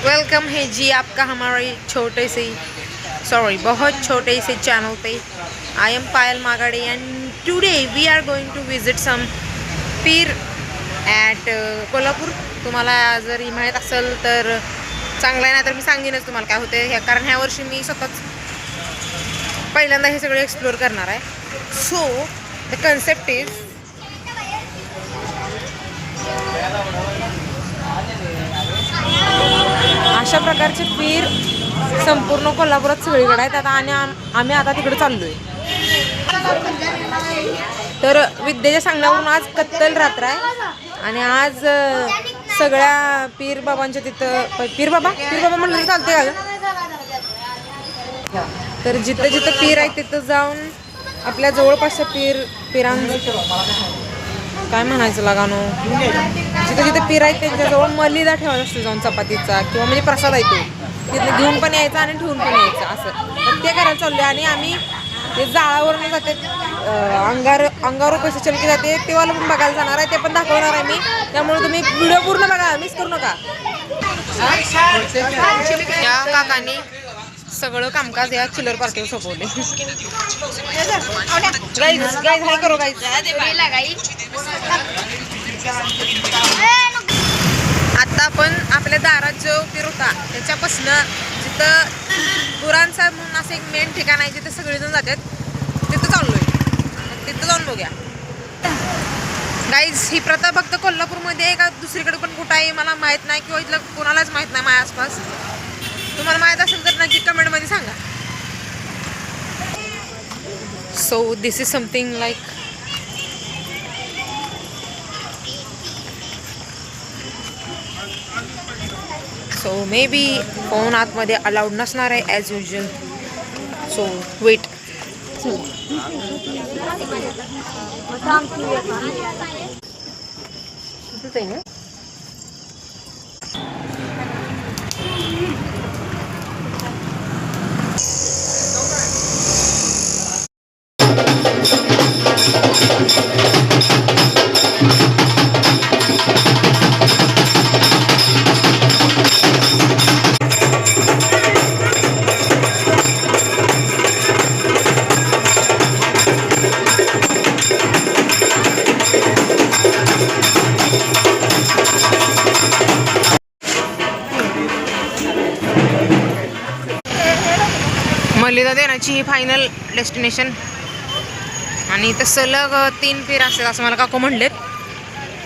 Welcome है जी आपका हमारे छोटे से बहुत छोटे से चैनल पे। I am Payal Magade and today we are going to visit some पीर ॲट कोल्हापूर। तुम्हाला जर माहीत असेल तर चांगलं आहे, नाही तर मी सांगेनच तुम्हाला काय होते हे, कारण ह्या वर्षी मी स्वतःच पहिल्यांदा हे सगळं एक्सप्लोअर करणार आहे. सो द कन्सेप्ट इज अशा प्रकारचे पीर संपूर्ण कोल्हापुरात सगळीकडे आहेत आता, आणि आम्ही आता तिकडे चाललोय. तर विद्येच्या सांगण्यावरून आज कत्तल रात्र आहे आणि आज सगळ्या पीर बाबांच्या तिथं पीर बाबा म्हणलं तर चालते का? तर जिथं जिथं पीर आहे तिथं जाऊन आपल्या जवळपासच्या पिरांचं काय म्हणायचं लागानो, जिथं जिथं पीर आहेत त्यांच्याजवळ मलिदा ठेवायचा असतो जाऊन चपातीचा, किंवा म्हणजे प्रसाद आहे तो तिथं घेऊन पण यायचा आणि ठेवून पण यायचं असं. तर ते करायला चाललो. आणि आम्ही ते जाळावरून जाते अंगावर पैसे चलकी जाते तेव्हा पण बघायला जाणार आहे, ते पण दाखवणार आहे मी. त्यामुळे तुम्ही व्हिडिओ पूर्ण बघा, मिस करू नका. त्या काकांनी सगळं कामकाज या चिल्लर पार्टीवर सोपवले. गाईज हाय करो गाईज. आता आपण आपल्या दारात जो पीर होता त्याच्यापासनं जिथं पुरांचा म्हणून असं एक मेन ठिकाण आहे जिथे सगळेजण जातात तिथं चाललोय. तिथं जाऊन बघूया. गाईज ही प्रथा फक्त कोल्हापूरमध्ये आहे का दुसरीकडे पण कुठं आहे मला माहीत नाही, किंवा इथलं कोणालाच माहीत नाही माझ्या आसपास. तुम्हाला माहीत असेल तर नक्की कमेंटमध्ये सांगा. So this is something like so maybe phone आतमध्ये अलाउड नसणार आहे ॲज युजल. So wait. मलिदा देण्याची ही फायनल डेस्टिनेशन. आणि इथं सलग 3 पीर असतात असं मला काकू म्हणलेत.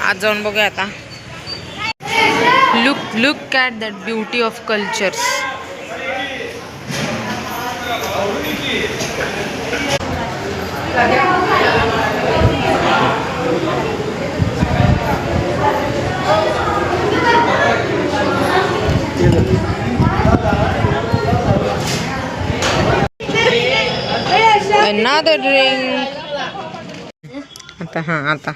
आज जाऊन बघूया आता. Look at that beauty of cultures. Another drink. आता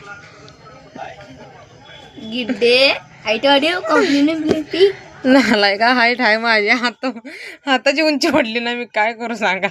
गिड्डे हाईट वाढीव कॉम्प्लिमेंटली नालाय का हाईट आहे माझी. हाताची उंची वाढली ना, मी काय करू सांगा.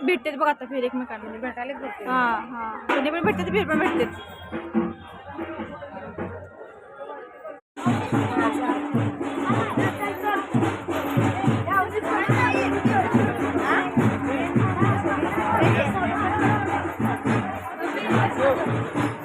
भेटते बघ आता फिर एकमेकांना भेटायला भेटते. कोणी पण भेटते फिर पण भेटते. आहे.